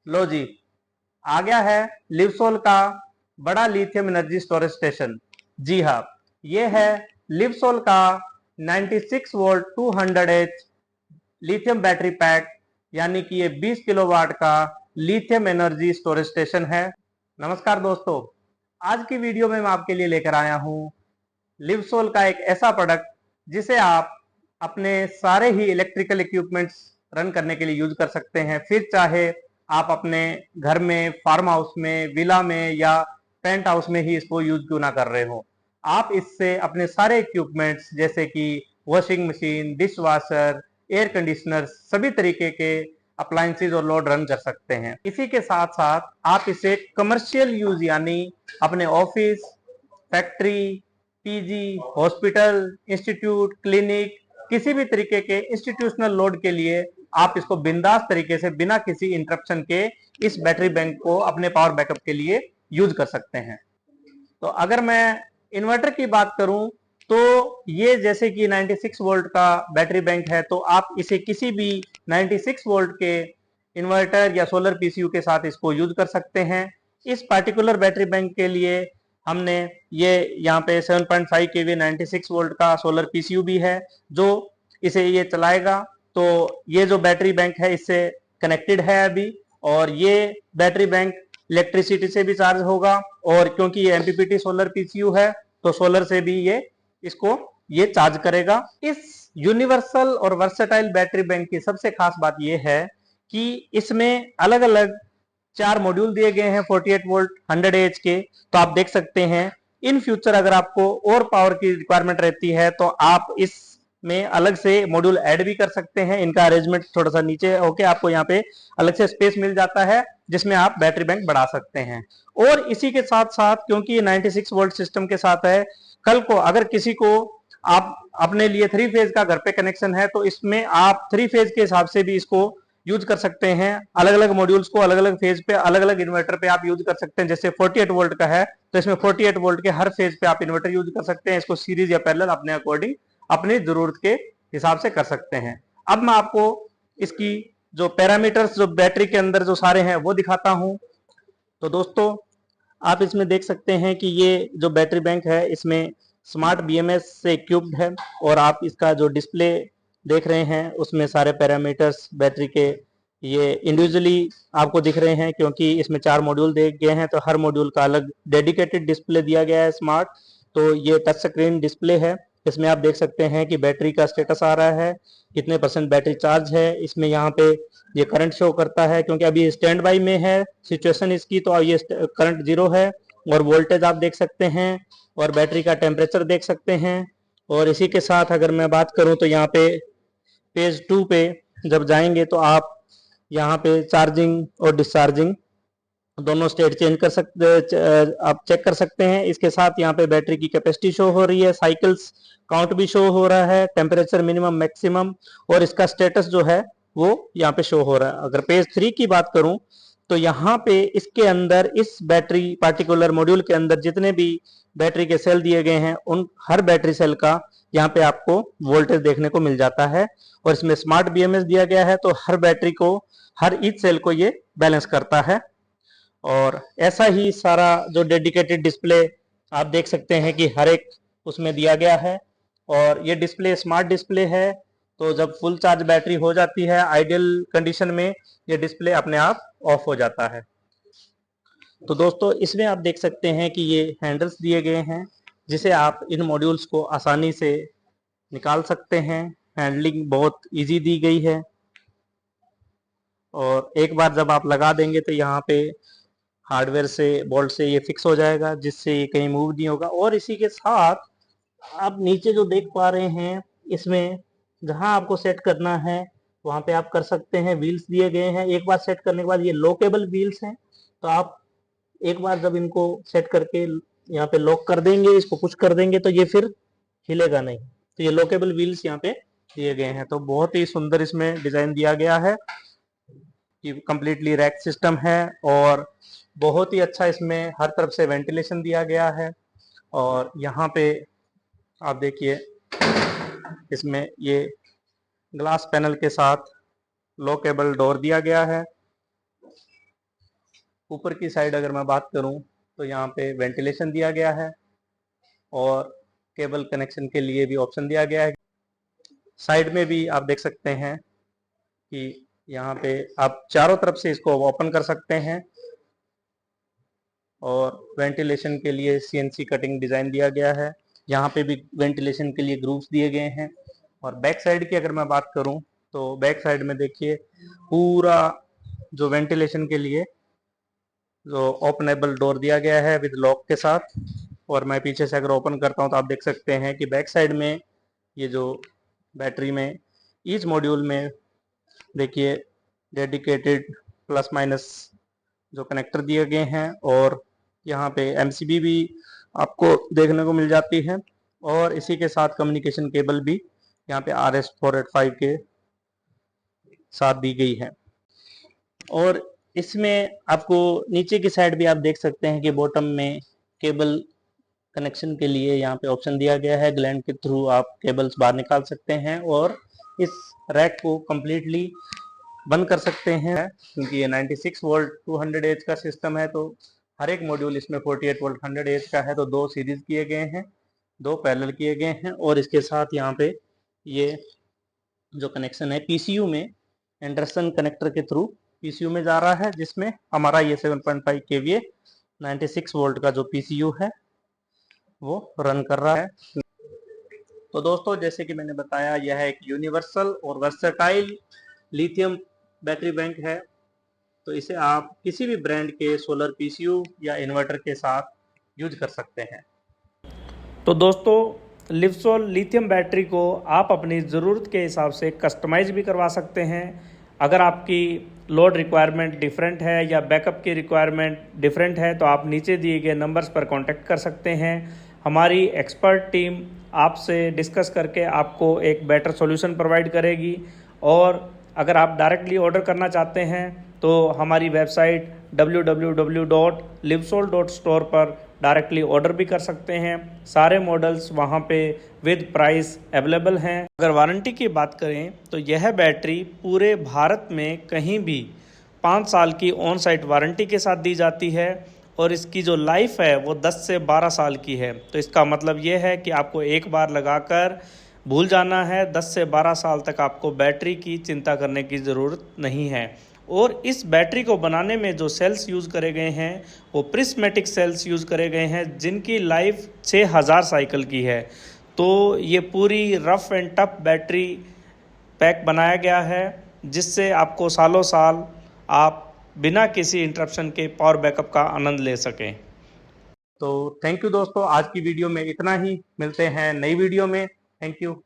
लो जी, आ गया है लिवसोल का बड़ा लिथियम एनर्जी स्टोरेज स्टेशन। जी हाँ, ये है लिवसोल का 96 volt 200 H lithium battery pack, यानी कि ये 20 किलोवाट का लिथियम एनर्जी स्टोरेज स्टेशन है। नमस्कार दोस्तों, आज की वीडियो में मैं आपके लिए लेकर आया हूँ लिवसोल का एक ऐसा प्रोडक्ट जिसे आप अपने सारे ही इलेक्ट्रिकल इक्विपमेंट्स रन करने के लिए यूज कर सकते हैं। फिर चाहे आप अपने घर में, फार्म हाउस में, विला में या पेंट हाउस में ही इसको यूज क्यों ना कर रहे हो, आप इससे अपने सारे इक्विपमेंट्स जैसे कि washing machine, dish washer, air conditioner, सभी तरीके के अप्लायंसेज और लोड रन कर सकते हैं। इसी के साथ साथ आप इसे कमर्शियल यूज यानी अपने office, factory, PG, hospital, institute, clinic, किसी भी तरीके के इंस्टीट्यूशनल लोड के लिए आप इसको बिंदास तरीके से बिना किसी इंटरप्शन के इस बैटरी बैंक को अपने पावर बैकअप के लिए यूज कर सकते हैं। तो अगर मैं इन्वर्टर की बात करूं तो ये जैसे कि 96 वोल्ट का बैटरी बैंक है, तो आप इसे किसी भी 96 वोल्ट के इन्वर्टर या सोलर पीसीयू के साथ इसको यूज कर सकते हैं। इस पार्टिकुलर बैटरी बैंक के लिए हमने ये यहाँ पे 7.5 केवी 96 वोल्ट का सोलर पीसीयू भी है जो इसे ये चलाएगा। तो ये जो बैटरी बैंक है इससे कनेक्टेड है अभी, और ये बैटरी बैंक इलेक्ट्रिसिटी से भी चार्ज होगा, और क्योंकि ये एमपीपीटी सोलर पीसीयू है तो सोलर से भी ये चार्ज करेगा। इस यूनिवर्सल और वर्सेटाइल बैटरी बैंक की सबसे खास बात यह है कि इसमें अलग अलग 4 मॉड्यूल दिए गए हैं 48 वोल्ट 100 एच के। तो आप देख सकते हैं इन फ्यूचर अगर आपको और पावर की रिक्वायरमेंट रहती है तो आप इस में अलग से मॉड्यूल ऐड भी कर सकते हैं। इनका अरेंजमेंट थोड़ा सा नीचे होके आपको यहाँ पे अलग से स्पेस मिल जाता है जिसमें आप बैटरी बैंक बढ़ा सकते हैं। और इसी के साथ साथ क्योंकि ये 96 वोल्ट सिस्टम के साथ है, कल को अगर किसी को आप अपने लिए 3 फेज का घर पे कनेक्शन है तो इसमें आप 3 फेज के हिसाब से भी इसको यूज कर सकते हैं। अलग अलग मॉड्यूल्स को अलग अलग फेज पे, अलग अलग इन्वर्टर पे आप यूज कर सकते हैं। जैसे 48 वोल्ट का है तो इसमें 48 वोल्ट के हर फेज पे आप इन्वर्टर यूज कर सकते हैं। इसको सीरीज या पैरेलल अपने अकॉर्डिंग अपनी जरूरत के हिसाब से कर सकते हैं। अब मैं आपको इसकी जो पैरामीटर्स जो बैटरी के अंदर जो सारे हैं वो दिखाता हूं। तो दोस्तों, आप इसमें देख सकते हैं कि ये जो बैटरी बैंक है इसमें स्मार्ट बीएमएस से इक्विप्ड है, और आप इसका जो डिस्प्ले देख रहे हैं उसमें सारे पैरामीटर्स बैटरी के ये इंडिविजुअली आपको दिख रहे हैं। क्योंकि इसमें 4 मॉड्यूल दिए गए हैं तो हर मॉड्यूल का अलग डेडिकेटेड डिस्प्ले दिया गया है स्मार्ट। तो ये टच स्क्रीन डिस्प्ले है। इसमें आप देख सकते हैं कि बैटरी का स्टेटस आ रहा है, कितने % बैटरी चार्ज है। इसमें यहाँ पे ये करंट शो करता है क्योंकि अभी स्टैंड बाई में है सिचुएशन इसकी, तो ये करंट 0 है। और वोल्टेज आप देख सकते हैं और बैटरी का टेम्परेचर देख सकते हैं। और इसी के साथ अगर मैं बात करूं तो यहाँ पे पेज 2 पे जब जाएंगे तो आप यहाँ पे चार्जिंग और डिस्चार्जिंग दोनों स्टेट चेंज कर सकते, आप चेक कर सकते हैं। इसके साथ यहाँ पे बैटरी की कैपेसिटी शो हो रही है, साइकिल्स काउंट भी शो हो रहा है, टेम्परेचर मिनिमम मैक्सिमम, और इसका स्टेटस जो है वो यहाँ पे शो हो रहा है। अगर पेज 3 की बात करूं तो यहाँ पे इसके अंदर इस बैटरी पार्टिकुलर मॉड्यूल के अंदर जितने भी बैटरी के सेल दिए गए हैं उन हर बैटरी सेल का यहाँ पे आपको वोल्टेज देखने को मिल जाता है। और इसमें स्मार्ट बीएमएस दिया गया है तो हर बैटरी को, हर ईच सेल को ये बैलेंस करता है। और ऐसा ही सारा जो डेडिकेटेड डिस्प्ले आप देख सकते हैं कि हर एक उसमें दिया गया है। और ये डिस्प्ले स्मार्ट डिस्प्ले है, तो जब फुल चार्ज बैटरी हो जाती है आइडियल कंडीशन में ये डिस्प्ले अपने आप ऑफ हो जाता है। तो दोस्तों, इसमें आप देख सकते हैं कि ये हैंडल्स दिए गए हैं जिसे आप इन मॉड्यूल्स को आसानी से निकाल सकते हैं। हैंडलिंग बहुत इजी दी गई है, और एक बार जब आप लगा देंगे तो यहाँ पे हार्डवेयर से, बोल्ट से ये फिक्स हो जाएगा जिससे ये कहीं मूव नहीं होगा। और इसी के साथ आप नीचे जो देख पा रहे हैं इसमें जहां आपको सेट करना है वहां पे आप कर सकते हैं। व्हील्स दिए गए हैं, एक बार सेट करने के बाद ये लॉकेबल व्हील्स हैं, तो आप एक बार जब इनको सेट करके यहाँ पे लॉक कर देंगे, इसको पुश कर देंगे तो ये फिर हिलेगा नहीं। तो ये लॉकेबल व्हील्स यहाँ पे दिए गए हैं। तो बहुत ही सुंदर इसमें डिजाइन दिया गया है कि कंप्लीटली रैक सिस्टम है, और बहुत ही अच्छा इसमें हर तरफ से वेंटिलेशन दिया गया है। और यहाँ पे आप देखिए इसमें ये ग्लास पैनल के साथ लॉकेबल डोर दिया गया है। ऊपर की साइड अगर मैं बात करूं तो यहाँ पे वेंटिलेशन दिया गया है और केबल कनेक्शन के लिए भी ऑप्शन दिया गया है। साइड में भी आप देख सकते हैं कि यहाँ पे आप चारों तरफ से इसको ओपन कर सकते हैं और वेंटिलेशन के लिए CNC कटिंग डिजाइन दिया गया है। यहाँ पे भी वेंटिलेशन के लिए ग्रूव्स दिए गए हैं। और बैक साइड की अगर मैं बात करूं तो बैक साइड में देखिए पूरा जो वेंटिलेशन के लिए जो ओपनेबल डोर दिया गया है विद लॉक के साथ। और मैं पीछे से अगर ओपन करता हूं तो आप देख सकते हैं कि बैक साइड में ये जो बैटरी में ईच मॉड्यूल में देखिए डेडिकेटेड प्लस माइनस जो कनेक्टर दिए गए हैं और यहाँ पे MCB भी आपको देखने को मिल जाती है और इसी के साथ कम्युनिकेशन केबल भी यहाँ पे RS485 के साथ दी गई है। और इसमें आपको नीचे की साइड भी आप देख सकते हैं कि बॉटम में केबल कनेक्शन के लिए यहाँ पे ऑप्शन दिया गया है। ग्लैंड के थ्रू आप केबल्स बाहर निकाल सकते हैं और इस रैक को कंप्लीटली बंद कर सकते हैं, क्योंकि ये 96 वोल्ट 200 एच का सिस्टम है। तो हर एक मॉड्यूल इसमें 48 वोल्ट 100 एच का है। तो 2 सीरीज किए गए हैं, 2 पैरेलल किए गए हैं और इसके साथ यहाँ पे ये जो कनेक्शन है PCU में एंडरसन कनेक्टर के थ्रू PCU में जा रहा है, जिसमें हमारा ये 7.5 kVA 96 वोल्ट का जो PCU है वो रन कर रहा है। तो दोस्तों, जैसे कि मैंने बताया, यह एक यूनिवर्सल और वर्सेटाइल लिथियम बैटरी बैंक है। तो इसे आप किसी भी ब्रांड के सोलर PCU या इन्वर्टर के साथ यूज कर सकते हैं। तो दोस्तों, लिवसोल लिथियम बैटरी को आप अपनी ज़रूरत के हिसाब से कस्टमाइज भी करवा सकते हैं। अगर आपकी लोड रिक्वायरमेंट डिफरेंट है या बैकअप की रिक्वायरमेंट डिफरेंट है तो आप नीचे दिए गए नंबर्स पर कांटेक्ट कर सकते हैं। हमारी एक्सपर्ट टीम आपसे डिस्कस करके आपको एक बेटर सॉल्यूशन प्रोवाइड करेगी। और अगर आप डायरेक्टली ऑर्डर करना चाहते हैं तो हमारी वेबसाइट www.livsol.store पर डायरेक्टली ऑर्डर भी कर सकते हैं। सारे मॉडल्स वहाँ पे विद प्राइस अवेलेबल हैं। अगर वारंटी की बात करें तो यह बैटरी पूरे भारत में कहीं भी 5 साल की ऑन साइट वारंटी के साथ दी जाती है और इसकी जो लाइफ है वो 10 से 12 साल की है। तो इसका मतलब ये है कि आपको एक बार लगाकर भूल जाना है, 10 से 12 साल तक आपको बैटरी की चिंता करने की ज़रूरत नहीं है। और इस बैटरी को बनाने में जो सेल्स यूज़ करे गए हैं वो प्रिस्मेटिक सेल्स यूज़ करे गए हैं, जिनकी लाइफ 6000 साइकिल की है। तो ये पूरी rough and tough battery pack बनाया गया है, जिससे आपको सालों साल आप बिना किसी इंटरप्शन के पावर बैकअप का आनंद ले सकें। तो थैंक यू दोस्तों, आज की वीडियो में इतना ही। मिलते हैं नई वीडियो में। Thank you.